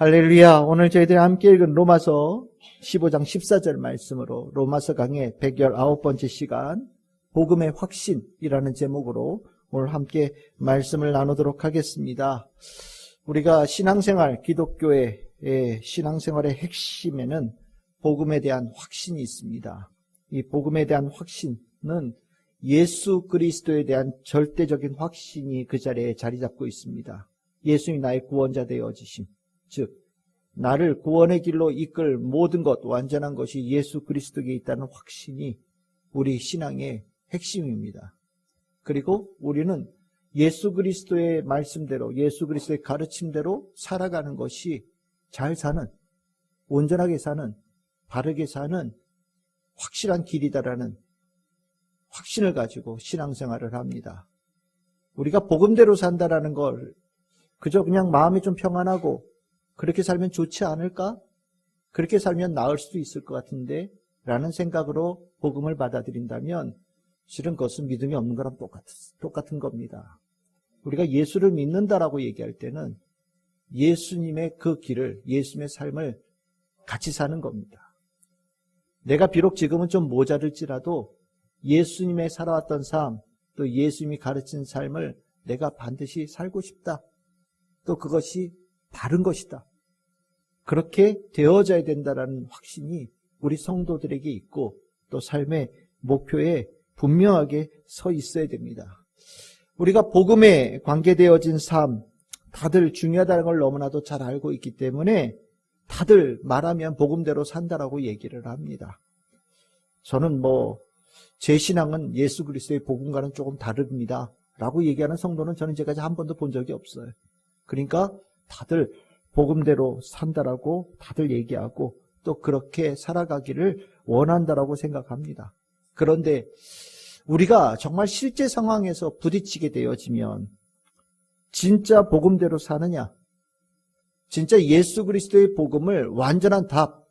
할렐루야. 오늘 저희들이 함께 읽은 로마서 15장 14절 말씀으로 로마서 강의 119번째 시간 복음의 확신이라는 제목으로 오늘 함께 말씀을 나누도록 하겠습니다. 우리가 신앙생활, 기독교의 신앙생활의 핵심에는 복음에 대한 확신이 있습니다. 이 복음에 대한 확신은 예수 그리스도에 대한 절대적인 확신이 그 자리에 자리 잡고 있습니다. 예수님이 나의 구원자 되어지심, 즉 나를 구원의 길로 이끌 모든 것, 완전한 것이 예수 그리스도에 있다는 확신이 우리 신앙의 핵심입니다. 그리고 우리는 예수 그리스도의 말씀대로, 예수 그리스도의 가르침대로 살아가는 것이 잘 사는, 온전하게 사는, 바르게 사는 확실한 길이다라는 확신을 가지고 신앙생활을 합니다. 우리가 복음대로 산다라는 걸 그저 그냥 마음이 좀 평안하고 그렇게 살면 좋지 않을까? 그렇게 살면 나을 수도 있을 것 같은데 라는 생각으로 복음을 받아들인다면 실은 그것은 믿음이 없는 거랑 똑같은 겁니다. 우리가 예수를 믿는다라고 얘기할 때는 예수님의 그 길을, 예수님의 삶을 같이 사는 겁니다. 내가 비록 지금은 좀 모자랄지라도 예수님의 살아왔던 삶, 또 예수님이 가르친 삶을 내가 반드시 살고 싶다. 또 그것이 바른 것이다. 그렇게 되어져야 된다는 확신이 우리 성도들에게 있고 또 삶의 목표에 분명하게 서 있어야 됩니다. 우리가 복음에 관계되어진 삶, 다들 중요하다는 걸 너무나도 잘 알고 있기 때문에 다들 말하면 복음대로 산다라고 얘기를 합니다. 저는 제 신앙은 예수 그리스도의 복음과는 조금 다릅니다 라고 얘기하는 성도는 저는 이제까지 한 번도 본 적이 없어요. 그러니까 다들 복음대로 산다라고 다들 얘기하고 또 그렇게 살아가기를 원한다라고 생각합니다. 그런데 우리가 정말 실제 상황에서 부딪히게 되어지면 진짜 복음대로 사느냐? 진짜 예수 그리스도의 복음을 완전한 답,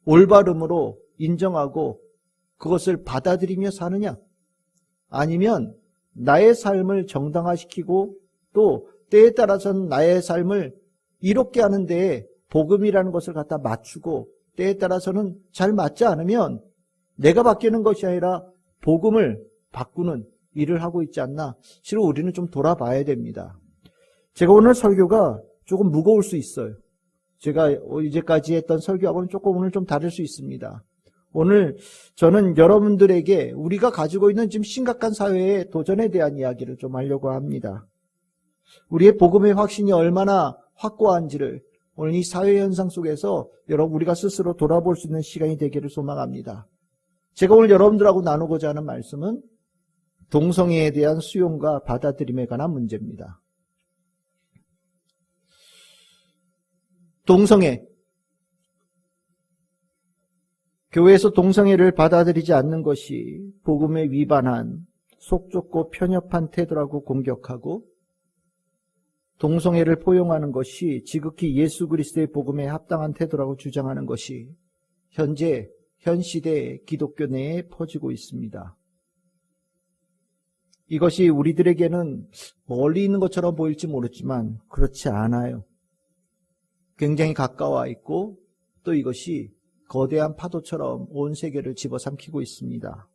올바름으로 인정하고 그것을 받아들이며 사느냐? 아니면 나의 삶을 정당화시키고 또 때에 따라서는 나의 삶을 이롭게 하는데 복음이라는 것을 갖다 맞추고 때에 따라서는 잘 맞지 않으면 내가 바뀌는 것이 아니라 복음을 바꾸는 일을 하고 있지 않나. 실은 우리는 좀 돌아봐야 됩니다. 제가 오늘 설교가 조금 무거울 수 있어요. 제가 이제까지 했던 설교하고는 조금 오늘 좀 다를 수 있습니다. 오늘 저는 여러분들에게 우리가 가지고 있는 지금 심각한 사회의 도전에 대한 이야기를 좀 하려고 합니다. 우리의 복음의 확신이 얼마나 확고한지를 오늘 이 사회 현상 속에서 여러분 우리가 스스로 돌아볼 수 있는 시간이 되기를 소망합니다. 제가 오늘 여러분들하고 나누고자 하는 말씀은 동성애에 대한 수용과 받아들임에 관한 문제입니다. 동성애. 교회에서 동성애를 받아들이지 않는 것이 복음에 위반한 속 좁고 편협한 태도라고 공격하고 동성애를 포용하는 것이 지극히 예수 그리스도의 복음에 합당한 태도라고 주장하는 것이 현 시대 기독교 내에 퍼지고 있습니다. 이것이 우리들에게는 멀리 있는 것처럼 보일지 모르지만 그렇지 않아요. 굉장히 가까워 있고 또 이것이 거대한 파도처럼 온 세계를 집어삼키고 있습니다.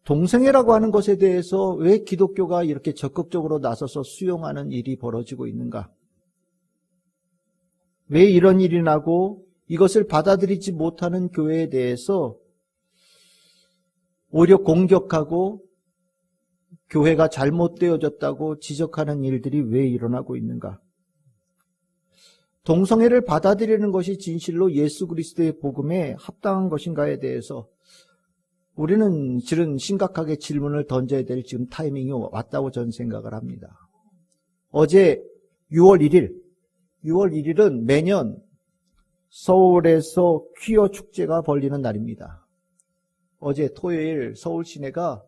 동성애라고 하는 것에 대해서 왜 기독교가 이렇게 적극적으로 나서서 수용하는 일이 벌어지고 있는가? 왜 이런 일이 나고 이것을 받아들이지 못하는 교회에 대해서 오히려 공격하고 교회가 잘못되어졌다고 지적하는 일들이 왜 일어나고 있는가? 동성애를 받아들이는 것이 진실로 예수 그리스도의 복음에 합당한 것인가에 대해서 우리는 실은 심각하게 질문을 던져야 될 지금 타이밍이 왔다고 저는 생각을 합니다. 어제 6월 1일은 매년 서울에서 퀴어 축제가 벌리는 날입니다. 어제 토요일 서울 시내가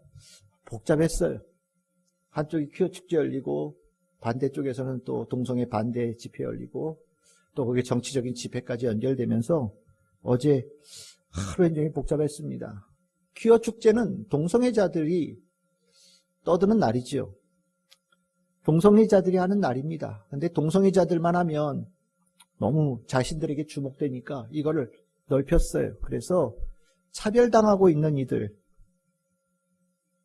복잡했어요. 한쪽이 퀴어 축제 열리고 반대쪽에서는 또 동성애 반대 집회 열리고 또 거기에 정치적인 집회까지 연결되면서 어제 하루 종일 복잡했습니다. 퀴어 축제는 동성애자들이 떠드는 날이죠. 동성애자들이 하는 날입니다. 근데 동성애자들만 하면 너무 자신들에게 주목되니까 이거를 넓혔어요. 그래서 차별당하고 있는 이들,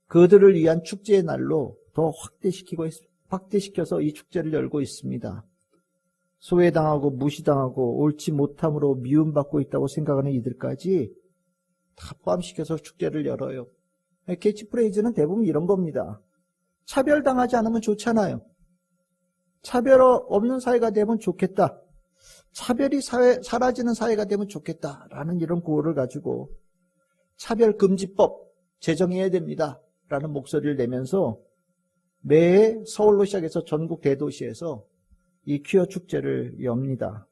그들을 위한 축제의 날로 더 확대시켜서 이 축제를 열고 있습니다. 소외당하고 무시당하고 옳지 못함으로 미움받고 있다고 생각하는 이들까지 다 포함시켜서 축제를 열어요. 캐치프레이즈는 대부분 이런 겁니다. 차별당하지 않으면 좋잖아요. 차별 없는 사회가 되면 좋겠다. 차별이 사라지는 사회가 되면 좋겠다라는 이런 구호를 가지고 차별금지법 제정해야 됩니다. 라는 목소리를 내면서 매해 서울로 시작해서 전국 대도시에서 이 퀴어 축제를 엽니다.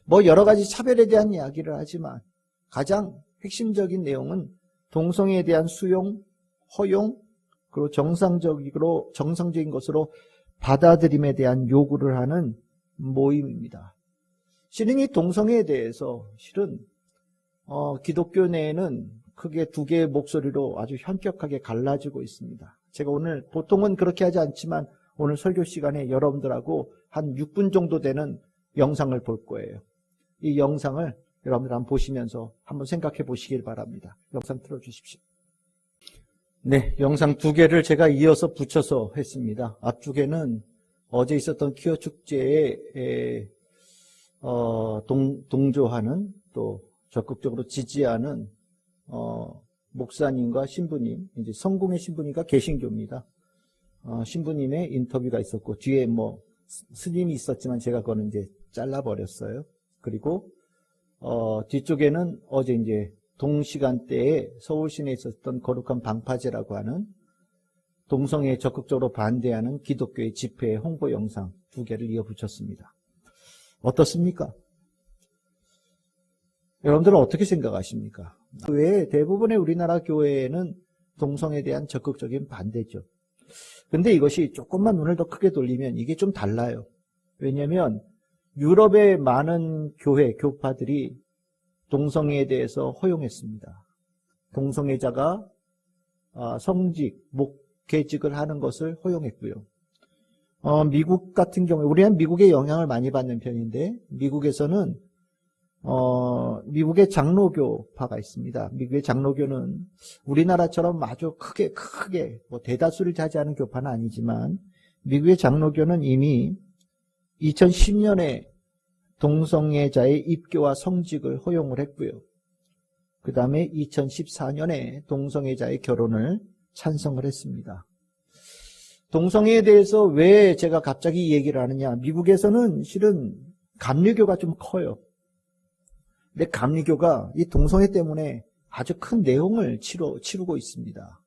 뭐 여러 가지 차별에 대한 이야기를 하지만 가장 핵심적인 내용은 동성애에 대한 수용, 허용, 그리고 정상적인 것으로 받아들임에 대한 요구를 하는 모임입니다. 실은 이 동성애에 대해서 기독교 내에는 크게 두 개의 목소리로 아주 현격하게 갈라지고 있습니다. 제가 오늘 보통은 그렇게 하지 않지만 오늘 설교 시간에 여러분들하고 한 6분 정도 되는 영상을 볼 거예요. 이 영상을 여러분들 한번 보시면서 한번 생각해 보시길 바랍니다. 영상 틀어주십시오. 네, 영상 두 개를 제가 이어서 붙여서 했습니다. 앞쪽에는 어제 있었던 퀴어 축제에 동조하는 또 적극적으로 지지하는 목사님과 신부님, 이제 성공의 신부님과 개신교입니다. 신부님의 인터뷰가 있었고 뒤에 뭐 스님이 있었지만 제가 그거는 이제 잘라버렸어요. 그리고 뒤쪽에는 어제 이제 동시간대에 서울 시내에 있었던 거룩한 방파제라고 하는 동성애에 적극적으로 반대하는 기독교의 집회 홍보 영상 두 개를 이어 붙였습니다. 어떻습니까? 여러분들은 어떻게 생각하십니까? 그 외에 대부분의 우리나라 교회에는 동성애에 대한 적극적인 반대죠. 근데 이것이 조금만 눈을 더 크게 돌리면 이게 좀 달라요. 왜냐하면 유럽의 많은 교파들이 동성애에 대해서 허용했습니다. 동성애자가 성직, 목회직을 하는 것을 허용했고요. 미국 같은 경우에 우리는 미국의 영향을 많이 받는 편인데 미국에서는 미국의 장로교파가 있습니다. 미국의 장로교는 우리나라처럼 아주 크게 뭐 대다수를 차지하는 교파는 아니지만 미국의 장로교는 이미 2010년에 동성애자의 입교와 성직을 허용을 했고요. 그 다음에 2014년에 동성애자의 결혼을 찬성을 했습니다. 동성애에 대해서 왜 제가 갑자기 이 얘기를 하느냐. 미국에서는 실은 감리교가 좀 커요. 근데 감리교가 이 동성애 때문에 아주 큰 내용을 치르고 있습니다.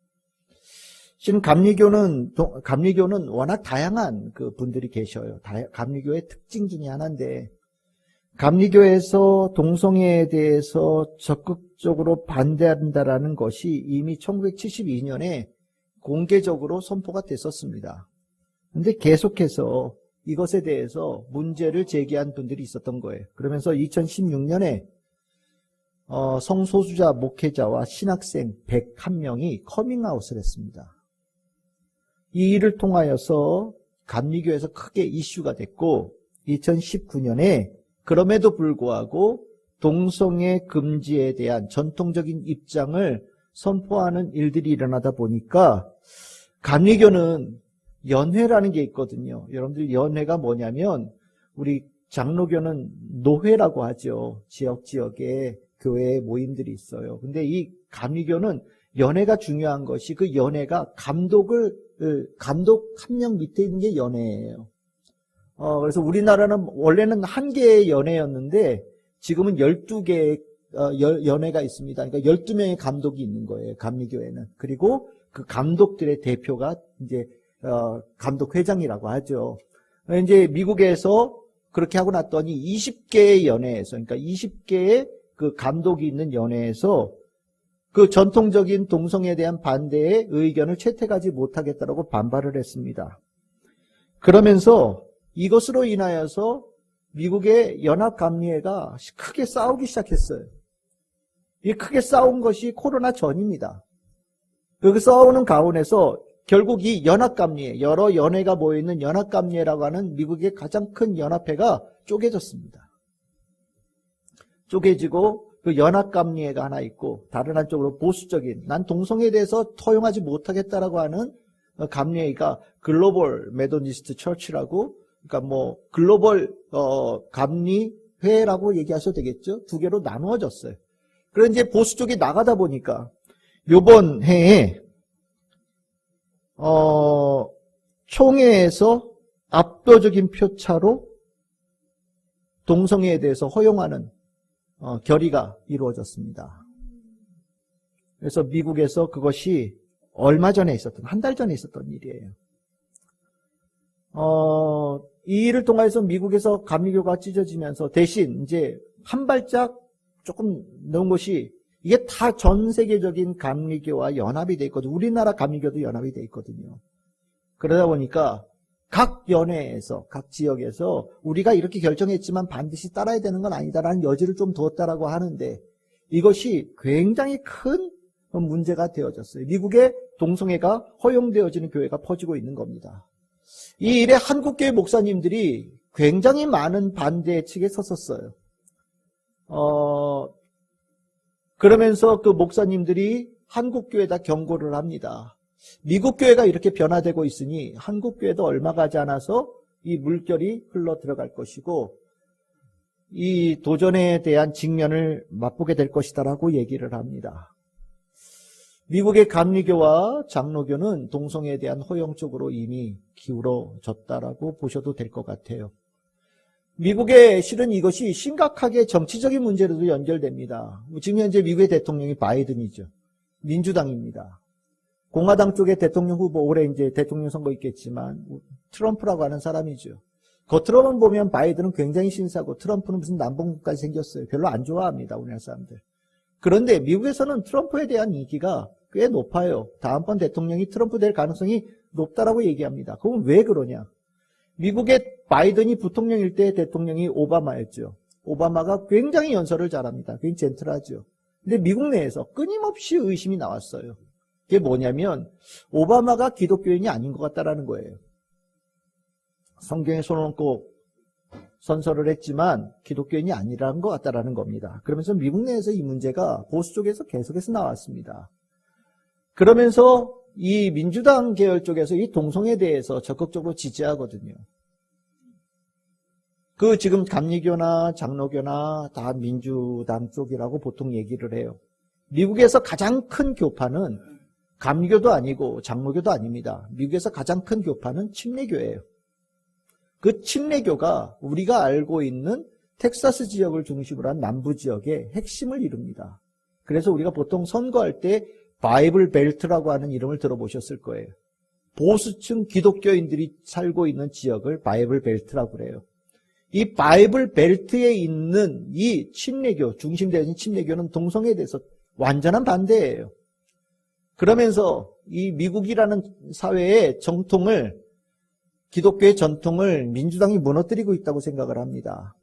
실은 감리교는 워낙 다양한 그 분들이 계셔요. 감리교의 특징 중에 하나인데, 감리교에서 동성애에 대해서 적극적으로 반대한다라는 것이 이미 1972년에 공개적으로 선포가 됐었습니다. 근데 계속해서 이것에 대해서 문제를 제기한 분들이 있었던 거예요. 그러면서 2016년에 성소수자 목회자와 신학생 101명이 커밍아웃을 했습니다. 이 일을 통하여서 감리교에서 크게 이슈가 됐고 2019년에 그럼에도 불구하고 동성애 금지에 대한 전통적인 입장을 선포하는 일들이 일어나다 보니까 감리교는 연회라는 게 있거든요. 여러분들 연회가 뭐냐면 우리 장로교는 노회라고 하죠. 지역에 교회 모임들이 있어요. 근데 이 감리교는 연회가 중요한 것이 그 연회가 감독 한 명 밑에 있는 게 연회예요. 그래서 우리나라는 원래는 한 개의 연회였는데 지금은 12개의 연회가 있습니다. 그러니까 12명의 감독이 있는 거예요. 감리교회는. 그리고 그 감독들의 대표가 이제 감독회장이라고 하죠. 이제 미국에서 그렇게 하고 났더니 20개의 연회에서, 그러니까 20개의 그 감독이 있는 연회에서 그 전통적인 동성애에 대한 반대의 의견을 채택하지 못하겠다라고 반발을 했습니다. 그러면서 이것으로 인하여서 미국의 연합감리회가 크게 싸우기 시작했어요. 이 크게 싸운 것이 코로나 전입니다. 그 싸우는 가운데서 결국 이 연합감리회, 여러 연회가 모여있는 연합감리회라고 하는 미국의 가장 큰 연합회가 쪼개졌습니다. 쪼개지고 그 연합감리회가 하나 있고 다른 한쪽으로 보수적인 난 동성애에 대해서 허용하지 못하겠다라고 하는 감리회가 글로벌 메도니스트 처치라고 그러니까 뭐 글로벌 감리회라고 얘기하셔도 되겠죠. 두 개로 나누어졌어요. 그래서 이제 보수 쪽이 나가다 보니까 요번 해에 총회에서 압도적인 표차로 동성애에 대해서 허용하는 결의가 이루어졌습니다. 그래서 미국에서 그것이 얼마 전에 있었던, 한 달 전에 있었던 일이에요. 이 일을 통해서 미국에서 감리교가 찢어지면서 대신 이제 한 발짝 조금 넣은 것이 이게 다 전 세계적인 감리교와 연합이 돼 있거든요. 우리나라 감리교도 연합이 돼 있거든요. 그러다 보니까 각 연회에서, 각 지역에서 우리가 이렇게 결정했지만 반드시 따라야 되는 건 아니다라는 여지를 좀 두었다라고 하는데 이것이 굉장히 큰 문제가 되어졌어요. 미국의 동성애가 허용되어지는 교회가 퍼지고 있는 겁니다. 이 일에 한국교회 목사님들이 굉장히 많은 반대 측에 섰었어요. 그러면서 그 목사님들이 한국교회에다 경고를 합니다. 미국 교회가 이렇게 변화되고 있으니 한국 교회도 얼마 가지 않아서 이 물결이 흘러 들어갈 것이고 이 도전에 대한 직면을 맛보게 될 것이다라고 얘기를 합니다. 미국의 감리교와 장로교는 동성애에 대한 허용 쪽으로 이미 기울어졌다라고 보셔도 될 것 같아요. 미국의 실은 이것이 심각하게 정치적인 문제로도 연결됩니다. 지금 현재 미국의 대통령이 바이든이죠. 민주당입니다. 공화당 쪽에 대통령 후보 올해 이제 대통령 선거 있겠지만 트럼프라고 하는 사람이죠. 겉으로만 보면 바이든은 굉장히 신사고 트럼프는 무슨 남봉까지 생겼어요. 별로 안 좋아합니다. 우리나라 사람들. 그런데 미국에서는 트럼프에 대한 인기가 꽤 높아요. 다음번 대통령이 트럼프 될 가능성이 높다라고 얘기합니다. 그건 왜 그러냐? 미국의 바이든이 부통령일 때 대통령이 오바마였죠. 오바마가 굉장히 연설을 잘합니다. 굉장히 젠틀하죠. 근데 미국 내에서 끊임없이 의심이 나왔어요. 그게 뭐냐면 오바마가 기독교인이 아닌 것 같다라는 거예요. 성경에 손을 얹고 선서를 했지만 기독교인이 아니라는 것 같다라는 겁니다. 그러면서 미국 내에서 이 문제가 보수 쪽에서 계속해서 나왔습니다. 그러면서 이 민주당 계열 쪽에서 이 동성애에 대해서 적극적으로 지지하거든요. 그 지금 감리교나 장로교나 다 민주당 쪽이라고 보통 얘기를 해요. 미국에서 가장 큰 교파는 감리교도 아니고 장로교도 아닙니다. 미국에서 가장 큰 교파는 침례교예요. 그 침례교가 우리가 알고 있는 텍사스 지역을 중심으로 한 남부 지역의 핵심을 이룹니다. 그래서 우리가 보통 선거할 때 바이블 벨트라고 하는 이름을 들어보셨을 거예요. 보수층 기독교인들이 살고 있는 지역을 바이블 벨트라고 그래요. 이 바이블 벨트에 있는 이 침례교, 중심되어진 침례교는 동성애에 대해서 완전한 반대예요. 그러면서 이 미국이라는 사회의 정통을, 기독교의 전통을 민주당이 무너뜨리고 있다고 생각을 합니다.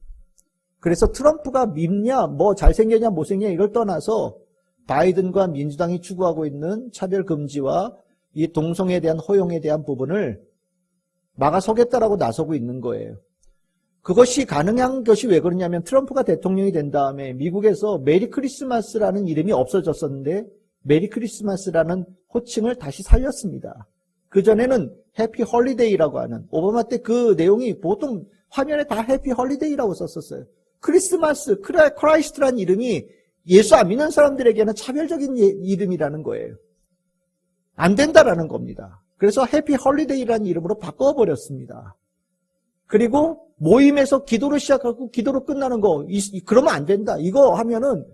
그래서 트럼프가 밉냐, 뭐 잘생겼냐, 못생겼냐 이걸 떠나서 바이든과 민주당이 추구하고 있는 차별금지와 이 동성애에 대한 허용에 대한 부분을 막아서겠다라고 나서고 있는 거예요. 그것이 가능한 것이 왜 그러냐면 트럼프가 대통령이 된 다음에 미국에서 메리 크리스마스라는 이름이 없어졌었는데 메리 크리스마스라는 호칭을 다시 살렸습니다. 그전에는 해피 홀리데이라고 하는 오바마 때 그 내용이 보통 화면에 다 해피 홀리데이라고 썼었어요. 크리스마스, 크라이스트라는 이름이 예수 안 믿는 사람들에게는 차별적인 이름이라는 거예요. 안 된다라는 겁니다. 그래서 해피 홀리데이라는 이름으로 바꿔버렸습니다. 그리고 모임에서 기도를 시작하고 기도로 끝나는 거, 그러면 안 된다. 이거 하면은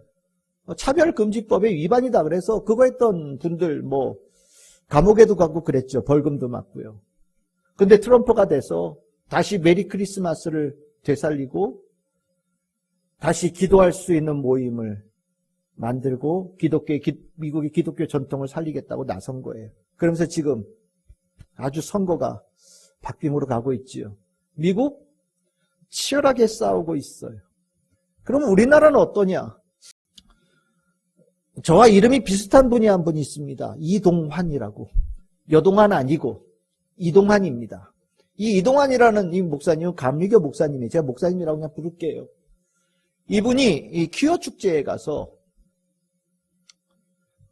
차별금지법의 위반이다. 그래서 그거 했던 분들 뭐 감옥에도 가고 그랬죠. 벌금도 맞고요. 근데 트럼프가 돼서 다시 메리 크리스마스를 되살리고 다시 기도할 수 있는 모임을 만들고 미국의 기독교 전통을 살리겠다고 나선 거예요. 그러면서 지금 아주 선거가 바뀜으로 가고 있지요. 미국 치열하게 싸우고 있어요. 그럼 우리나라는 어떠냐? 저와 이름이 비슷한 분이 한 분 있습니다. 이동환이라고. 여동환 아니고 이동환입니다. 이 이동환이라는 이 목사님은 감리교 목사님이에요. 제가 목사님이라고 그냥 부를게요. 이분이 이 퀴어 축제에 가서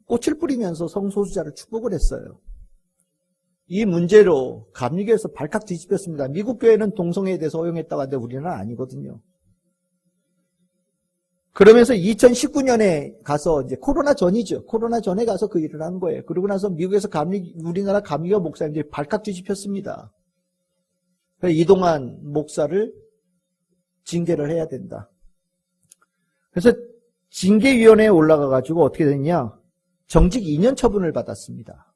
꽃을 뿌리면서 성소수자를 축복을 했어요. 이 문제로 감리교에서 발칵 뒤집혔습니다. 미국 교회는 동성애에 대해서 허용했다고 하는데 우리는 아니거든요. 그러면서 2019년에 가서 이제 코로나 전이죠. 코로나 전에 가서 그 일을 한 거예요. 그러고 나서 미국에서 우리나라 감리교 목사님들이 발칵 뒤집혔습니다. 이동환 목사를 징계를 해야 된다. 그래서 징계위원회에 올라가가지고 어떻게 됐냐? 정직 2년 처분을 받았습니다.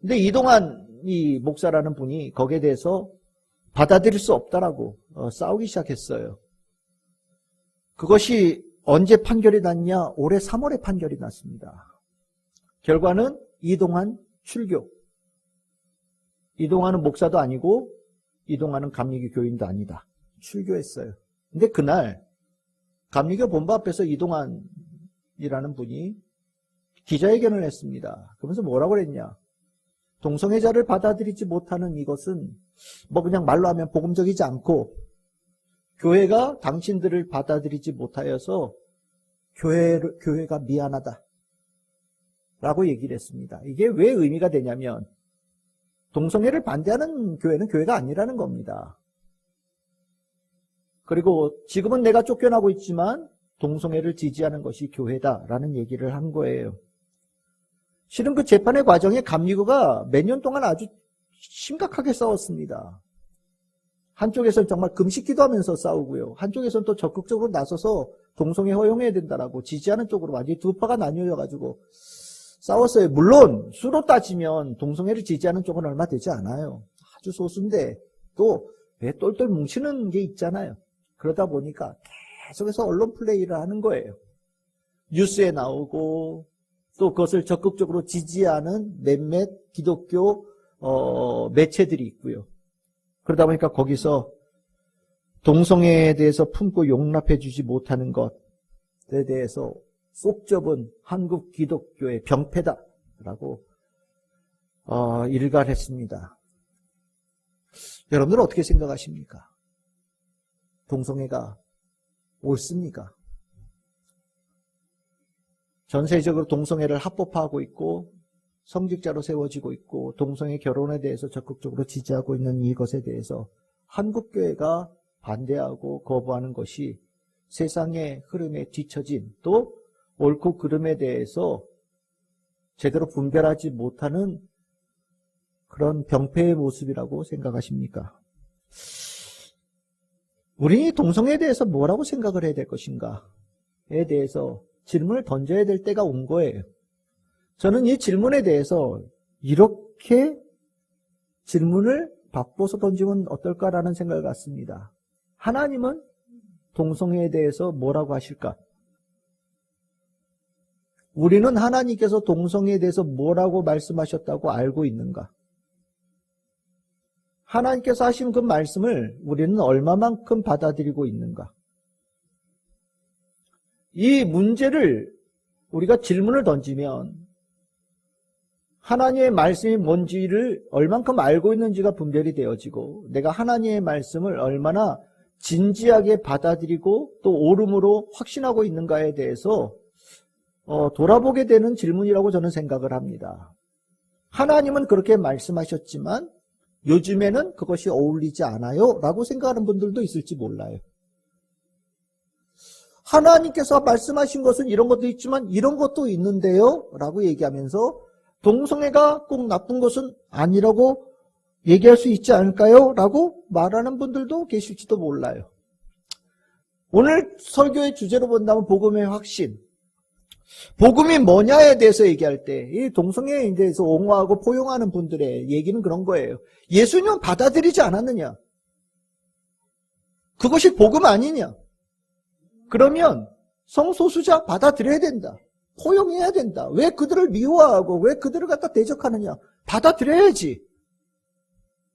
근데 이동환 이 목사라는 분이 거기에 대해서 받아들일 수 없다라고 싸우기 시작했어요. 그것이 언제 판결이 났냐? 올해 3월에 판결이 났습니다. 결과는 이동환 출교. 이동환은 목사도 아니고 이동환은 감리교 교인도 아니다. 출교했어요. 근데 그날 감리교 본부 앞에서 이동환이라는 분이 기자회견을 했습니다. 그러면서 뭐라고 그랬냐? 동성애자를 받아들이지 못하는 이것은 뭐 그냥 말로 하면 복음적이지 않고 교회가 당신들을 받아들이지 못하여서 교회가 미안하다 라고 얘기를 했습니다. 이게 왜 의미가 되냐면 동성애를 반대하는 교회는 교회가 아니라는 겁니다. 그리고 지금은 내가 쫓겨나고 있지만 동성애를 지지하는 것이 교회다라는 얘기를 한 거예요. 실은 그 재판의 과정에 감리교가 몇 년 동안 아주 심각하게 싸웠습니다. 한쪽에서는 정말 금식 기도하면서 싸우고요. 한쪽에서는 또 적극적으로 나서서 동성애 허용해야 된다라고 지지하는 쪽으로 완전히 두 파가 나뉘어가지고 싸웠어요. 물론 수로 따지면 동성애를 지지하는 쪽은 얼마 되지 않아요. 아주 소수인데 또 왜 똘똘 뭉치는 게 있잖아요. 그러다 보니까 계속해서 언론 플레이를 하는 거예요. 뉴스에 나오고 또 그것을 적극적으로 지지하는 몇몇 기독교 매체들이 있고요. 그러다 보니까 거기서 동성애에 대해서 품고 용납해 주지 못하는 것에 대해서 쏙 접은 한국 기독교의 병폐다라고 일갈했습니다. 여러분들은 어떻게 생각하십니까? 동성애가 옳습니까? 전 세계적으로 동성애를 합법화하고 있고 성직자로 세워지고 있고 동성애 결혼에 대해서 적극적으로 지지하고 있는 이것에 대해서 한국교회가 반대하고 거부하는 것이 세상의 흐름에 뒤처진 또 옳고 그름에 대해서 제대로 분별하지 못하는 그런 병폐의 모습이라고 생각하십니까? 우리 동성애에 대해서 뭐라고 생각을 해야 될 것인가에 대해서 질문을 던져야 될 때가 온 거예요. 저는 이 질문에 대해서 이렇게 질문을 바꿔서 던지면 어떨까라는 생각을 갖습니다. 하나님은 동성애에 대해서 뭐라고 하실까? 우리는 하나님께서 동성애에 대해서 뭐라고 말씀하셨다고 알고 있는가? 하나님께서 하신 그 말씀을 우리는 얼마만큼 받아들이고 있는가? 이 문제를 우리가 질문을 던지면 하나님의 말씀이 뭔지를 얼만큼 알고 있는지가 분별이 되어지고 내가 하나님의 말씀을 얼마나 진지하게 받아들이고 또 옳음으로 확신하고 있는가에 대해서 돌아보게 되는 질문이라고 저는 생각을 합니다. 하나님은 그렇게 말씀하셨지만 요즘에는 그것이 어울리지 않아요 라고 생각하는 분들도 있을지 몰라요. 하나님께서 말씀하신 것은 이런 것도 있지만 이런 것도 있는데요 라고 얘기하면서 동성애가 꼭 나쁜 것은 아니라고 얘기할 수 있지 않을까요? 라고 말하는 분들도 계실지도 몰라요. 오늘 설교의 주제로 본다면 복음의 확신. 복음이 뭐냐에 대해서 얘기할 때 이 동성애에 대해서 옹호하고 포용하는 분들의 얘기는 그런 거예요. 예수님은 받아들이지 않았느냐? 그것이 복음 아니냐? 그러면 성소수자 받아들여야 된다. 포용해야 된다. 왜 그들을 미워하고 왜 그들을 갖다 대적하느냐? 받아들여야지.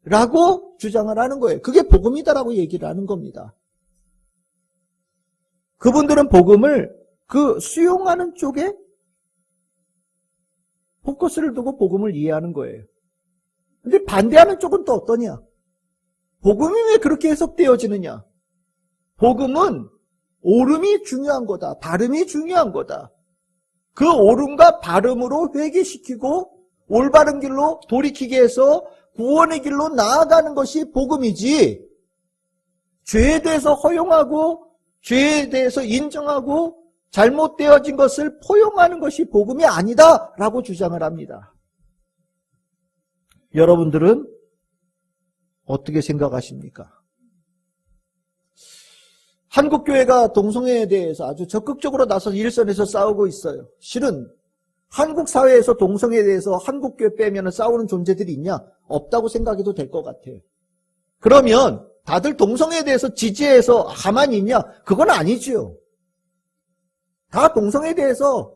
라고 주장을 하는 거예요. 그게 복음이다라고 얘기를 하는 겁니다. 그분들은 복음을 그 수용하는 쪽에 포커스를 두고 복음을 이해하는 거예요. 근데 반대하는 쪽은 또 어떠냐? 복음이 왜 그렇게 해석되어지느냐? 복음은 옳음이 중요한 거다. 발음이 중요한 거다. 그 옳음과 발음으로 회개시키고 올바른 길로 돌이키게 해서 구원의 길로 나아가는 것이 복음이지, 죄에 대해서 허용하고 죄에 대해서 인정하고 잘못되어진 것을 포용하는 것이 복음이 아니다라고 주장을 합니다. 여러분들은 어떻게 생각하십니까? 한국교회가 동성애에 대해서 아주 적극적으로 나서서 일선에서 싸우고 있어요. 실은 한국 사회에서 동성애에 대해서 한국교회 빼면 싸우는 존재들이 있냐? 없다고 생각해도 될 것 같아요. 그러면 다들 동성애에 대해서 지지해서 가만히 있냐? 그건 아니죠. 다 동성애에 대해서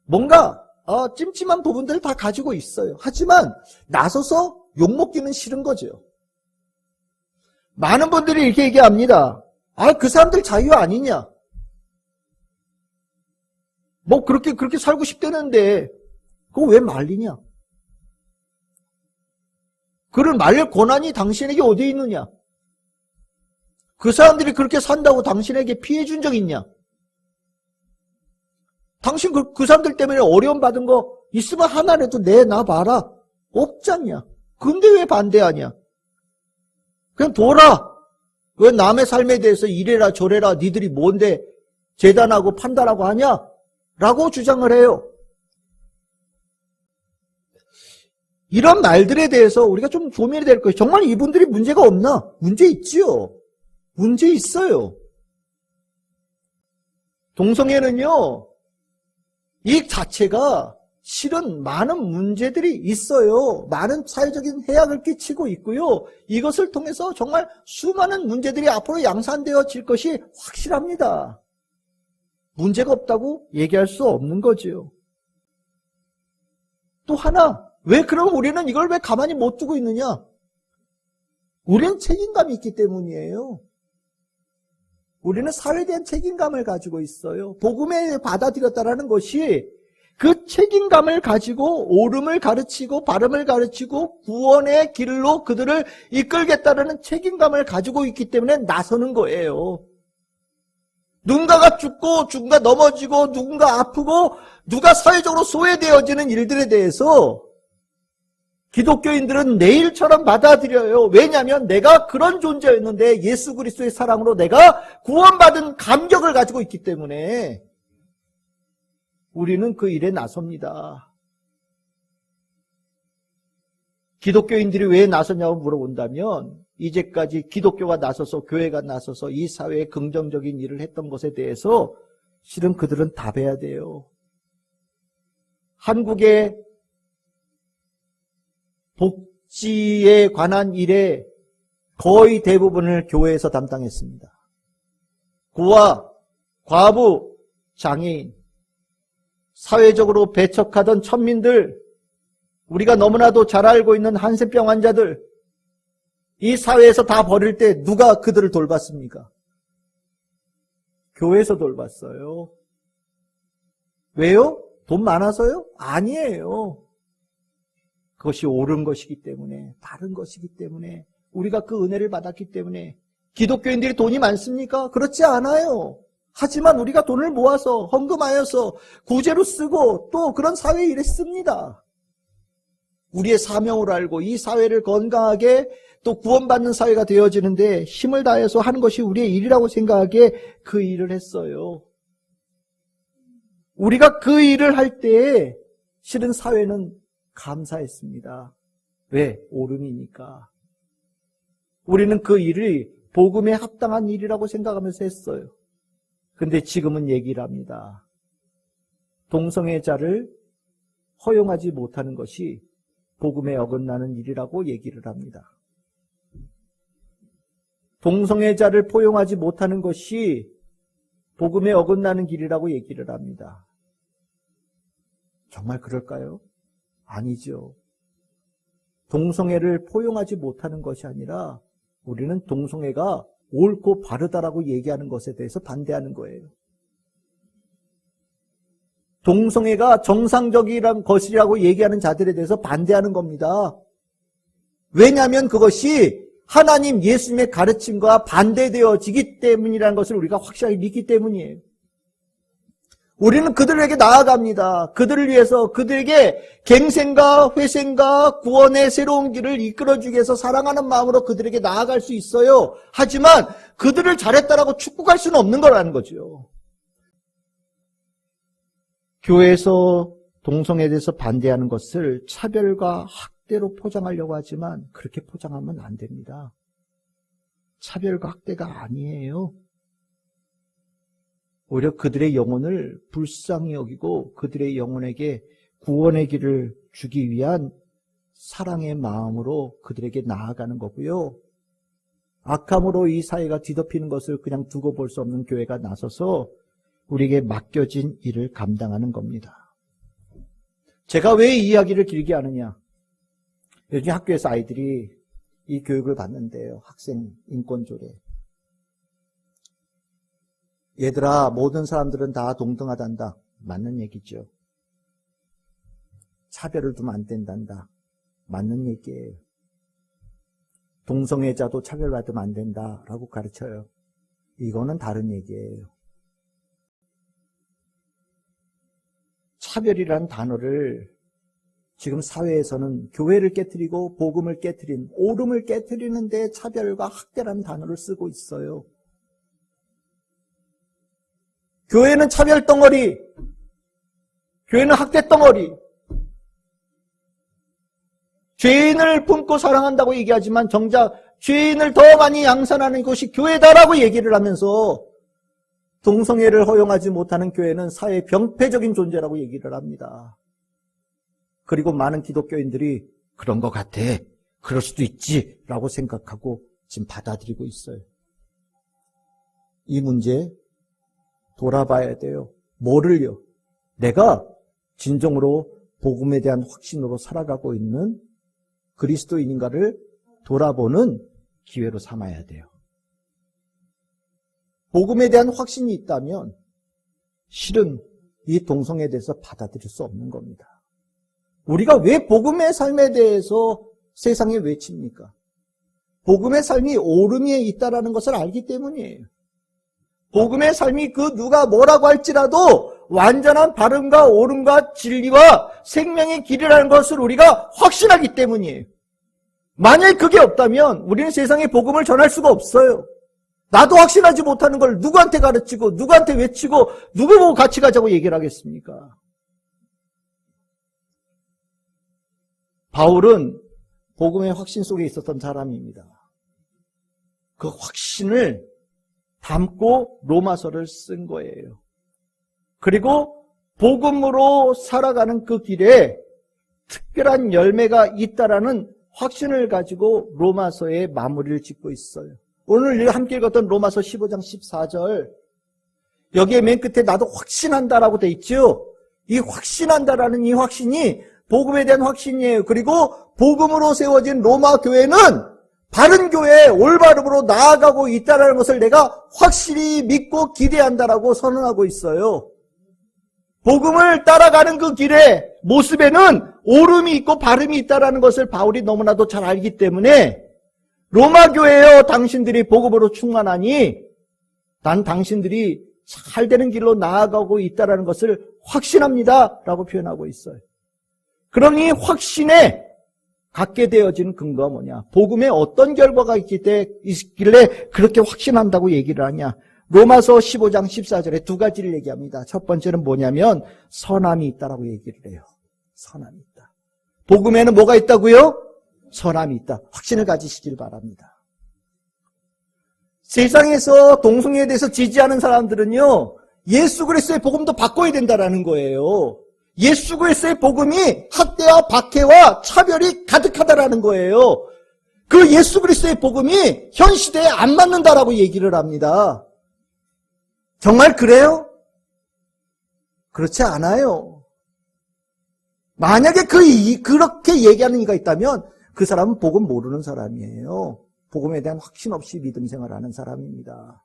뭔가 찜찜한 부분들 다 가지고 있어요. 하지만 나서서 욕먹기는 싫은 거죠. 많은 분들이 이렇게 얘기합니다. 그 사람들 자유 아니냐? 뭐 그렇게 살고 싶다는데 그거 왜 말리냐? 그를 말릴 권한이 당신에게 어디에 있느냐? 그 사람들이 그렇게 산다고 당신에게 피해 준 적 있냐? 당신 그 사람들 때문에 어려움 받은 거 있으면 하나라도 내놔봐라. 없잖냐? 근데 왜 반대하냐? 그냥 둬라. 왜 남의 삶에 대해서 이래라 저래라 니들이 뭔데 재단하고 판단하고 하냐? 라고 주장을 해요. 이런 말들에 대해서 우리가 좀 조명이 될 거예요. 정말 이분들이 문제가 없나? 문제 있지요. 문제 있어요. 동성애는요, 이 자체가 실은 많은 문제들이 있어요. 많은 사회적인 해악을 끼치고 있고요. 이것을 통해서 정말 수많은 문제들이 앞으로 양산되어질 것이 확실합니다. 문제가 없다고 얘기할 수 없는 거죠. 또 하나, 왜 그럼 우리는 이걸 왜 가만히 못 두고 있느냐? 우리는 책임감이 있기 때문이에요. 우리는 사회에 대한 책임감을 가지고 있어요. 복음에 받아들였다라는 것이 그 책임감을 가지고 옳음을 가르치고 바름을 가르치고 구원의 길로 그들을 이끌겠다라는 책임감을 가지고 있기 때문에 나서는 거예요. 누군가가 죽고 누군가 넘어지고 누군가 아프고 누가 사회적으로 소외되어지는 일들에 대해서 기독교인들은 내일처럼 받아들여요. 왜냐하면 내가 그런 존재였는데 예수 그리스도의 사랑으로 내가 구원받은 감격을 가지고 있기 때문에 우리는 그 일에 나섭니다. 기독교인들이 왜 나서냐고 물어본다면 이제까지 기독교가 나서서 교회가 나서서 이 사회에 긍정적인 일을 했던 것에 대해서 실은 그들은 답해야 돼요. 한국의 복지에 관한 일에 거의 대부분을 교회에서 담당했습니다. 고아, 과부, 장애인, 사회적으로 배척하던 천민들, 우리가 너무나도 잘 알고 있는 한센병 환자들, 이 사회에서 다 버릴 때 누가 그들을 돌봤습니까? 교회에서 돌봤어요. 왜요? 돈 많아서요? 아니에요. 그것이 옳은 것이기 때문에, 바른 것이기 때문에, 우리가 그 은혜를 받았기 때문에. 기독교인들이 돈이 많습니까? 그렇지 않아요. 하지만 우리가 돈을 모아서 헌금하여서 구제로 쓰고 또 그런 사회 일에 씁니다. 우리의 사명을 알고 이 사회를 건강하게 또 구원받는 사회가 되어지는데 힘을 다해서 하는 것이 우리의 일이라고 생각하기에 그 일을 했어요. 우리가 그 일을 할 때에 실은 사회는 감사했습니다. 왜? 옳음이니까. 우리는 그 일을 복음에 합당한 일이라고 생각하면서 했어요. 근데 지금은 얘기를 합니다. 동성애자를 허용하지 못하는 것이 복음에 어긋나는 일이라고 얘기를 합니다. 동성애자를 포용하지 못하는 것이 복음에 어긋나는 길이라고 얘기를 합니다. 정말 그럴까요? 아니죠. 동성애를 포용하지 못하는 것이 아니라 우리는 동성애가 옳고 바르다라고 얘기하는 것에 대해서 반대하는 거예요. 동성애가 정상적이란 것이라고 얘기하는 자들에 대해서 반대하는 겁니다. 왜냐하면 그것이 하나님 예수님의 가르침과 반대되어지기 때문이라는 것을 우리가 확실하게 믿기 때문이에요. 우리는 그들에게 나아갑니다. 그들을 위해서 그들에게 갱생과 회생과 구원의 새로운 길을 이끌어주기 위해서 사랑하는 마음으로 그들에게 나아갈 수 있어요. 하지만 그들을 잘했다라고 축복할 수는 없는 거라는 거죠. 교회에서 동성애에 대해서 반대하는 것을 차별과 학대로 포장하려고 하지만 그렇게 포장하면 안 됩니다. 차별과 학대가 아니에요. 오히려 그들의 영혼을 불쌍히 여기고 그들의 영혼에게 구원의 길을 주기 위한 사랑의 마음으로 그들에게 나아가는 거고요. 악함으로 이 사회가 뒤덮이는 것을 그냥 두고 볼 수 없는 교회가 나서서 우리에게 맡겨진 일을 감당하는 겁니다. 제가 왜 이 이야기를 길게 하느냐? 요즘 학교에서 아이들이 이 교육을 받는데요. 학생 인권조례. 얘들아, 모든 사람들은 다 동등하단다. 맞는 얘기죠. 차별을 두면 안 된단다. 맞는 얘기예요. 동성애자도 차별받으면 안 된다라고 가르쳐요. 이거는 다른 얘기예요. 차별이라는 단어를 지금 사회에서는 교회를 깨트리고 복음을 깨트린, 오름을 깨트리는데 차별과 학대라는 단어를 쓰고 있어요. 교회는 차별 덩어리, 교회는 학대 덩어리, 죄인을 품고 사랑한다고 얘기하지만 정작 죄인을 더 많이 양산하는 곳이 교회다라고 얘기를 하면서 동성애를 허용하지 못하는 교회는 사회의 병폐적인 존재라고 얘기를 합니다. 그리고 많은 기독교인들이 그런 것 같아, 그럴 수도 있지 라고 생각하고 지금 받아들이고 있어요. 이 문제 돌아봐야 돼요. 뭐를요? 내가 진정으로 복음에 대한 확신으로 살아가고 있는 그리스도인인가를 돌아보는 기회로 삼아야 돼요. 복음에 대한 확신이 있다면 실은 이 동성애에 대해서 받아들일 수 없는 겁니다. 우리가 왜 복음의 삶에 대해서 세상에 외칩니까? 복음의 삶이 오름에 있다는 것을 알기 때문이에요. 복음의 삶이 그 누가 뭐라고 할지라도 완전한 바름과 오름과 진리와 생명의 길이라는 것을 우리가 확신하기 때문이에요. 만약 그게 없다면 우리는 세상에 복음을 전할 수가 없어요. 나도 확신하지 못하는 걸 누구한테 가르치고 누구한테 외치고 누구 보고 같이 가자고 얘기를 하겠습니까? 바울은 복음의 확신 속에 있었던 사람입니다. 그 확신을 담고 로마서를 쓴 거예요. 그리고 복음으로 살아가는 그 길에 특별한 열매가 있다라는 확신을 가지고 로마서의 마무리를 짓고 있어요. 오늘 함께 읽었던 로마서 15장 14절, 여기에 맨 끝에 나도 확신한다라고 돼 있죠. 이 확신한다라는 이 확신이 복음에 대한 확신이에요. 그리고 복음으로 세워진 로마 교회는 바른 교회에 올바름으로 나아가고 있다는 것을 내가 확실히 믿고 기대한다라고 선언하고 있어요. 복음을 따라가는 그 길의 모습에는 오름이 있고 바름이 있다는 것을 바울이 너무나도 잘 알기 때문에 로마 교회여, 당신들이 복음으로 충만하니 난 당신들이 잘 되는 길로 나아가고 있다는 것을 확신합니다 라고 표현하고 있어요. 그러니 확신에 갖게 되어지는 근거가 뭐냐? 복음에 어떤 결과가 있길래 그렇게 확신한다고 얘기를 하냐? 로마서 15장 14절에 두 가지를 얘기합니다. 첫 번째는 뭐냐면 선함이 있다라고 얘기를 해요. 선함이 있다. 복음에는 뭐가 있다고요? 선함이 있다. 확신을 가지시길 바랍니다. 세상에서 동성애에 대해서 지지하는 사람들은요, 예수 그리스도의 복음도 바꿔야 된다라는 거예요. 예수 그리스도의 복음이 학대와 박해와 차별이 가득하다라는 거예요. 그 예수 그리스도의 복음이 현 시대에 안 맞는다라고 얘기를 합니다. 정말 그래요? 그렇지 않아요. 만약에 그렇게 얘기하는 이가 있다면 그 사람은 복음 모르는 사람이에요. 복음에 대한 확신 없이 믿음 생활하는 사람입니다.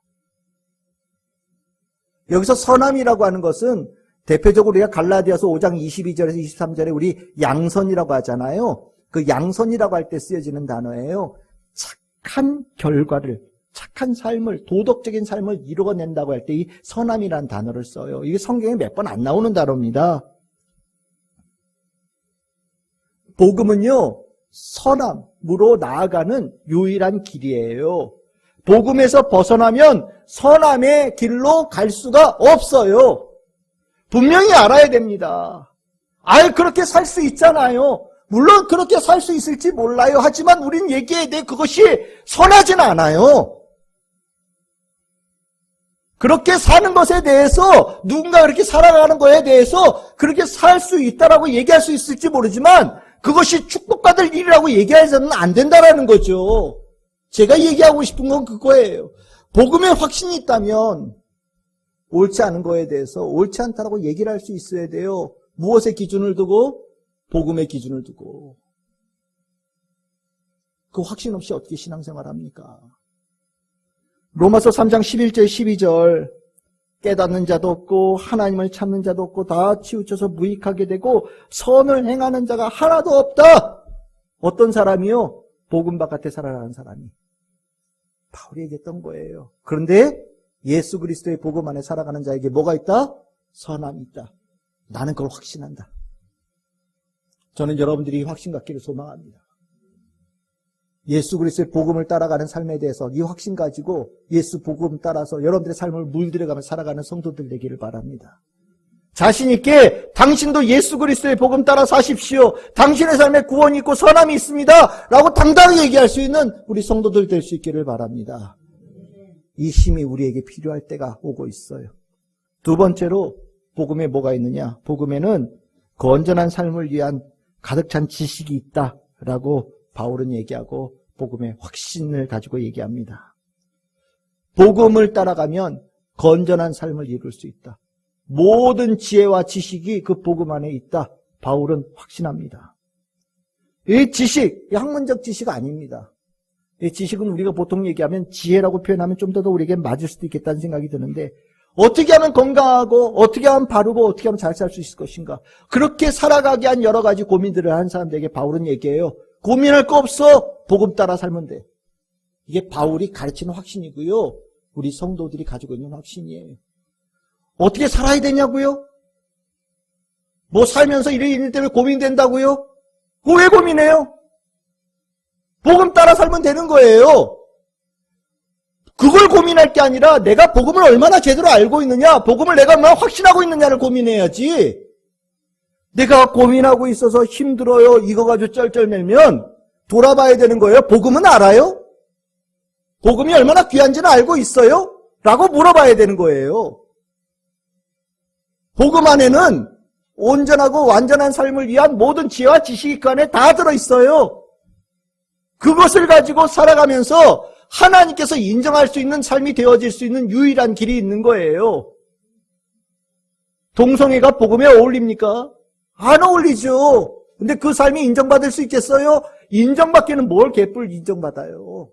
여기서 선함이라고 하는 것은 대표적으로 우리가 갈라디아서 5장 22절에서 23절에 우리 양선이라고 하잖아요. 그 양선이라고 할 때 쓰여지는 단어예요. 착한 결과를, 착한 삶을, 도덕적인 삶을 이루어낸다고 할 때 이 선함이라는 단어를 써요. 이게 성경에 몇 번 안 나오는 단어입니다. 복음은요, 선함으로 나아가는 유일한 길이에요. 복음에서 벗어나면 선함의 길로 갈 수가 없어요. 분명히 알아야 됩니다. 그렇게 살 수 있잖아요. 물론 그렇게 살 수 있을지 몰라요. 하지만 우린 얘기해야 돼. 그것이 선하진 않아요. 그렇게 사는 것에 대해서, 누군가 그렇게 살아가는 것에 대해서 그렇게 살 수 있다라고 얘기할 수 있을지 모르지만 그것이 축복받을 일이라고 얘기해서는 안 된다라는 거죠. 제가 얘기하고 싶은 건 그거예요. 복음에 확신이 있다면 옳지 않은 거에 대해서 옳지 않다라고 얘기를 할 수 있어야 돼요. 무엇의 기준을 두고? 복음의 기준을 두고. 그 확신 없이 어떻게 신앙생활 합니까? 로마서 3장 11절 12절 깨닫는 자도 없고 하나님을 찾는 자도 없고 다 치우쳐서 무익하게 되고 선을 행하는 자가 하나도 없다. 어떤 사람이요? 복음 바깥에 살아가는 사람이. 바울이 얘기했던 거예요. 그런데 예수 그리스도의 복음 안에 살아가는 자에게 뭐가 있다? 선함이 있다. 나는 그걸 확신한다. 저는 여러분들이 확신 갖기를 소망합니다. 예수 그리스도의 복음을 따라가는 삶에 대해서 이 확신 가지고 예수 복음 따라서 여러분들의 삶을 물들여가며 살아가는 성도들 되기를 바랍니다. 자신 있게 당신도 예수 그리스도의 복음 따라 사십시오. 당신의 삶에 구원이 있고 선함이 있습니다. 라고 당당히 얘기할 수 있는 우리 성도들 될 수 있기를 바랍니다. 이 힘이 우리에게 필요할 때가 오고 있어요. 두 번째로 복음에 뭐가 있느냐? 복음에는 건전한 삶을 위한 가득 찬 지식이 있다라고 바울은 얘기하고 복음의 확신을 가지고 얘기합니다. 복음을 따라가면 건전한 삶을 이룰 수 있다. 모든 지혜와 지식이 그 복음 안에 있다. 바울은 확신합니다. 이 지식, 이 학문적 지식 아닙니다. 이 지식은 우리가 보통 얘기하면 지혜라고 표현하면 좀 더 우리에게 맞을 수도 있겠다는 생각이 드는데 어떻게 하면 건강하고 어떻게 하면 바르고 어떻게 하면 잘 살 수 있을 것인가. 그렇게 살아가게 한 여러 가지 고민들을 한 사람들에게 바울은 얘기해요. 고민할 거 없어. 복음 따라 살면 돼. 이게 바울이 가르치는 확신이고요. 우리 성도들이 가지고 있는 확신이에요. 어떻게 살아야 되냐고요? 뭐 살면서 이런 일 때문에 고민된다고요? 그거 왜 고민해요? 복음 따라 살면 되는 거예요. 그걸 고민할 게 아니라 내가 복음을 얼마나 제대로 알고 있느냐, 복음을 내가 얼마나 확신하고 있느냐를 고민해야지. 내가 고민하고 있어서 힘들어요. 이거 가지고 쩔쩔매면 돌아봐야 되는 거예요. 복음은 알아요? 복음이 얼마나 귀한지는 알고 있어요? 라고 물어봐야 되는 거예요. 복음 안에는 온전하고 완전한 삶을 위한 모든 지혜와 지식이 그 안에 다 들어있어요. 그것을 가지고 살아가면서 하나님께서 인정할 수 있는 삶이 되어질 수 있는 유일한 길이 있는 거예요. 동성애가 복음에 어울립니까? 안 어울리죠. 근데 그 삶이 인정받을 수 있겠어요? 인정받기는 뭘 개뿔 인정받아요.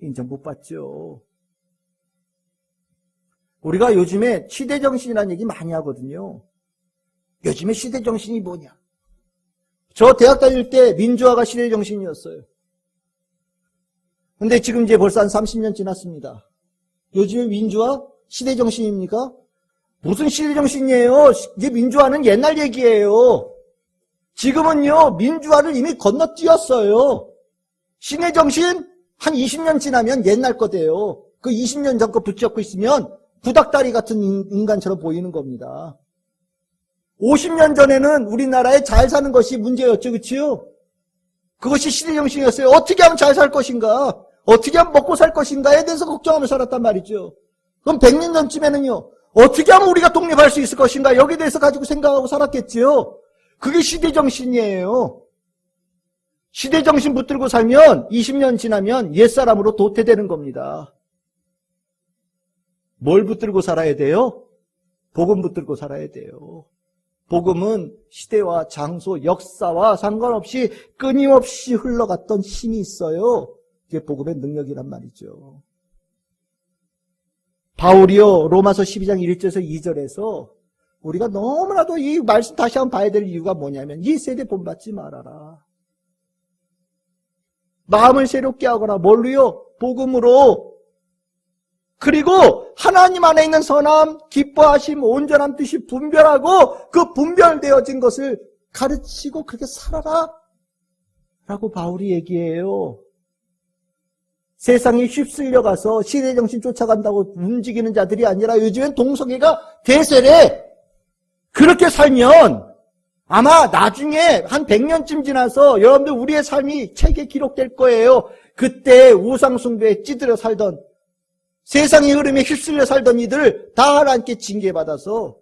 인정 못 받죠. 우리가 요즘에 시대정신이라는 얘기 많이 하거든요. 요즘에 시대정신이 뭐냐? 저 대학 다닐 때 민주화가 시대정신이었어요. 근데 지금 이제 벌써 한 30년 지났습니다. 요즘에 민주화 시대정신입니까? 무슨 시대정신이에요? 이제 민주화는 옛날 얘기예요. 지금은요, 민주화를 이미 건너뛰었어요. 시대정신 한 20년 지나면 옛날 거 돼요. 그 20년 전 거 붙잡고 있으면 구닥다리 같은 인간처럼 보이는 겁니다. 50년 전에는 우리나라에 잘 사는 것이 문제였죠. 그치요? 그것이 시대정신이었어요. 어떻게 하면 잘 살 것인가? 어떻게 하면 먹고 살 것인가에 대해서 걱정하며 살았단 말이죠. 그럼 100년 전쯤에는요. 어떻게 하면 우리가 독립할 수 있을 것인가? 여기에 대해서 가지고 생각하고 살았겠지요. 그게 시대정신이에요. 시대정신 붙들고 살면 20년 지나면 옛사람으로 도태되는 겁니다. 뭘 붙들고 살아야 돼요? 복음 붙들고 살아야 돼요. 복음은 시대와 장소, 역사와 상관없이 끊임없이 흘러갔던 힘이 있어요. 그게 복음의 능력이란 말이죠. 바울이요, 로마서 12장 1절에서 2절에서 우리가 너무나도 이 말씀 다시 한번 봐야 될 이유가 뭐냐면, 이 세대 본받지 말아라. 마음을 새롭게 하거나, 뭘로요? 복음으로. 그리고 하나님 안에 있는 선함, 기뻐하심, 온전한 뜻이 분별하고 그 분별되어진 것을 가르치고 그렇게 살아라. 라고 바울이 얘기해요. 세상에 휩쓸려 가서 시대정신 쫓아간다고 움직이는 자들이 아니라 요즘엔 동성애가 대세래. 그렇게 살면 아마 나중에 한 100년쯤 지나서 여러분들 우리의 삶이 책에 기록될 거예요. 그때 우상숭배에 찌들어 살던, 세상의 흐름에 휩쓸려 살던 이들 다 하나님께 징계받아서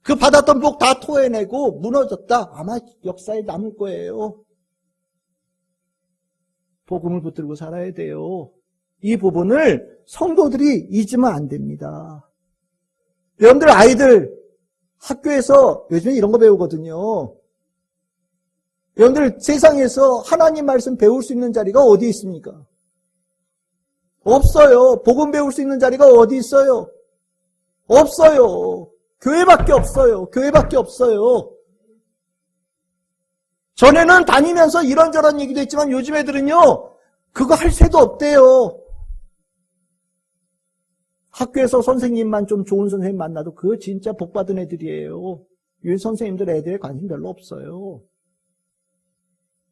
그 받았던 복 다 토해내고 무너졌다. 아마 역사에 남을 거예요. 복음을 붙들고 살아야 돼요. 이 부분을 성도들이 잊으면 안 됩니다. 여러분들 아이들 학교에서 요즘에 이런 거 배우거든요. 여러분들 세상에서 하나님 말씀 배울 수 있는 자리가 어디 있습니까? 없어요. 복음 배울 수 있는 자리가 어디 있어요? 없어요. 교회밖에 없어요. 교회밖에 없어요. 전에는 다니면서 이런저런 얘기도 했지만 요즘 애들은요, 그거 할 새도 없대요. 학교에서 선생님만 좀 좋은 선생님 만나도 그거 진짜 복받은 애들이에요. 유엔 선생님들 애들에 관심 별로 없어요.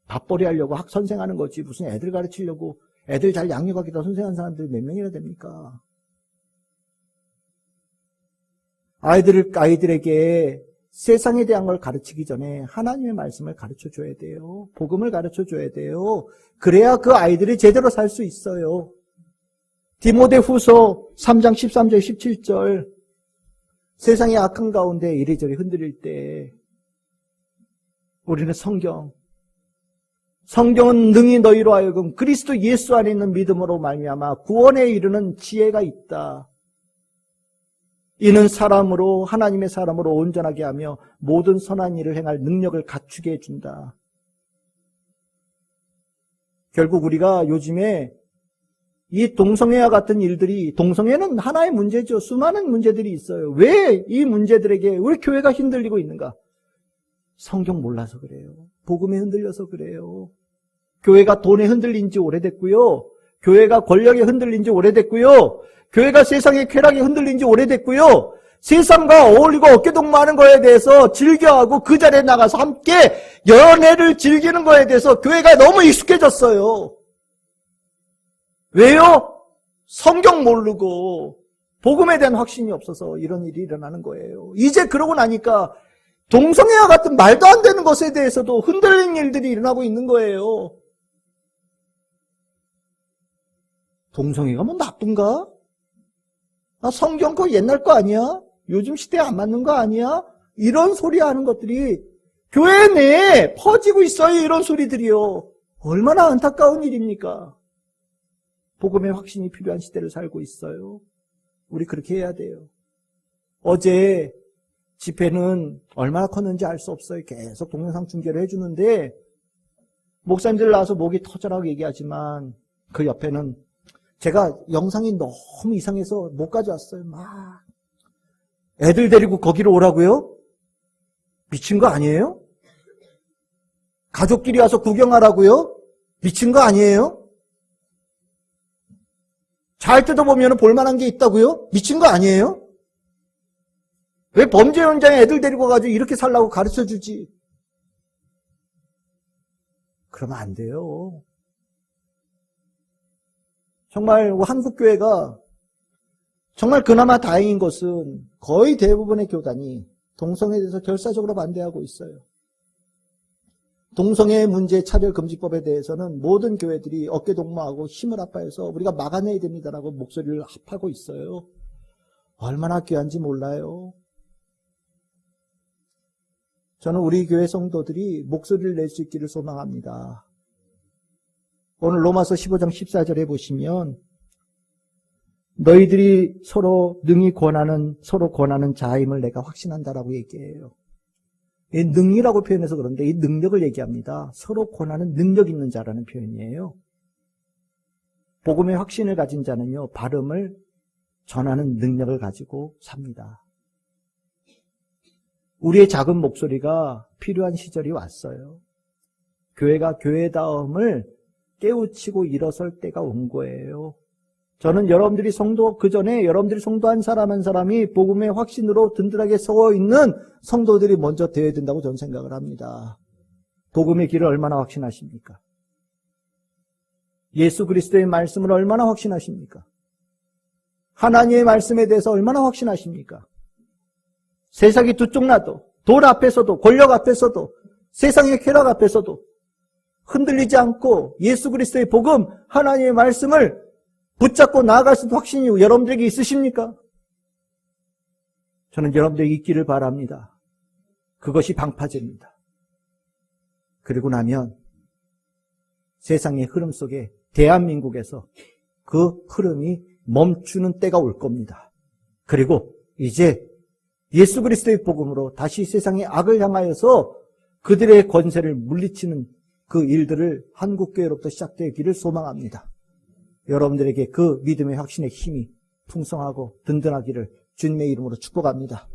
밥벌이 하려고 선생하는 거지 무슨 애들 가르치려고, 애들 잘 양육하기다 선생하는 사람들이 몇 명이나 됩니까? 아이들에게 세상에 대한 걸 가르치기 전에 하나님의 말씀을 가르쳐줘야 돼요. 복음을 가르쳐줘야 돼요. 그래야 그 아이들이 제대로 살 수 있어요. 디모데후서 3장 13절 17절, 세상의 악한 가운데 이리저리 흔들릴 때 우리는 성경은 능히 너희로 하여금 그리스도 예수 안에 있는 믿음으로 말미암아 구원에 이르는 지혜가 있다. 이는 사람으로, 하나님의 사람으로 온전하게 하며 모든 선한 일을 행할 능력을 갖추게 해준다. 결국 우리가 요즘에 이 동성애와 같은 일들이, 동성애는 하나의 문제죠. 수많은 문제들이 있어요. 왜 이 문제들에게 우리 교회가 흔들리고 있는가? 성경 몰라서 그래요. 복음에 흔들려서 그래요. 교회가 돈에 흔들린 지 오래됐고요. 교회가 권력에 흔들린 지 오래됐고요. 교회가 세상의 쾌락에 흔들린 지 오래됐고요. 세상과 어울리고 어깨동무하는 거에 대해서 즐겨하고 그 자리에 나가서 함께 연애를 즐기는 거에 대해서 교회가 너무 익숙해졌어요. 왜요? 성경 모르고 복음에 대한 확신이 없어서 이런 일이 일어나는 거예요. 이제 그러고 나니까 동성애와 같은 말도 안 되는 것에 대해서도 흔들리는 일들이 일어나고 있는 거예요. 동성애가 뭐 나쁜가? 성경 거 옛날 거 아니야? 요즘 시대에 안 맞는 거 아니야? 이런 소리 하는 것들이 교회 내에 퍼지고 있어요. 이런 소리들이요. 얼마나 안타까운 일입니까? 복음의 확신이 필요한 시대를 살고 있어요. 우리 그렇게 해야 돼요. 어제 집회는 얼마나 컸는지 알 수 없어요. 계속 동영상 중계를 해주는데 목사님들 나와서 목이 터져라고 얘기하지만 그 옆에는 제가 영상이 너무 이상해서 못 가져왔어요. 막 애들 데리고 거기로 오라고요? 미친 거 아니에요? 가족끼리 와서 구경하라고요? 미친 거 아니에요? 잘 뜯어보면 볼만한 게 있다고요? 미친 거 아니에요? 왜 범죄 현장에 애들 데리고 가지고 이렇게 살라고 가르쳐주지? 그러면 안 돼요. 정말 한국교회가 정말 그나마 다행인 것은 거의 대부분의 교단이 동성애에 대해서 결사적으로 반대하고 있어요. 동성애 문제 차별금지법에 대해서는 모든 교회들이 어깨동무하고 힘을 합하여서 우리가 막아내야 됩니다라고 목소리를 합하고 있어요. 얼마나 귀한지 몰라요. 저는 우리 교회 성도들이 목소리를 낼 수 있기를 소망합니다. 오늘 로마서 15장 14절에 보시면 너희들이 서로 권하는 자임을 내가 확신한다라고 얘기해요. 이 능이라고 표현해서 그런데 이 능력을 얘기합니다. 서로 권하는 능력 있는 자라는 표현이에요. 복음의 확신을 가진 자는요, 발음을 전하는 능력을 가지고 삽니다. 우리의 작은 목소리가 필요한 시절이 왔어요. 교회가 교회다움을 깨우치고 일어설 때가 온 거예요. 저는 여러분들이 그 전에 여러분들이 성도 한 사람 한 사람이 복음의 확신으로 든든하게 서 있는 성도들이 먼저 되어야 된다고 저는 생각을 합니다. 복음의 길을 얼마나 확신하십니까? 예수 그리스도의 말씀을 얼마나 확신하십니까? 하나님의 말씀에 대해서 얼마나 확신하십니까? 세상이 두 쪽 나도, 돈 앞에서도, 권력 앞에서도, 세상의 쾌락 앞에서도 흔들리지 않고 예수 그리스도의 복음, 하나님의 말씀을 붙잡고 나아갈 수 있는 확신이 여러분들에게 있으십니까? 저는 여러분들에게 있기를 바랍니다. 그것이 방파제입니다. 그리고 나면 세상의 흐름 속에 대한민국에서 그 흐름이 멈추는 때가 올 겁니다. 그리고 이제 예수 그리스도의 복음으로 다시 세상의 악을 향하여서 그들의 권세를 물리치는 그 일들을 한국교회로부터 시작되기를 소망합니다. 여러분들에게 그 믿음의 확신의 힘이 풍성하고 든든하기를 주님의 이름으로 축복합니다.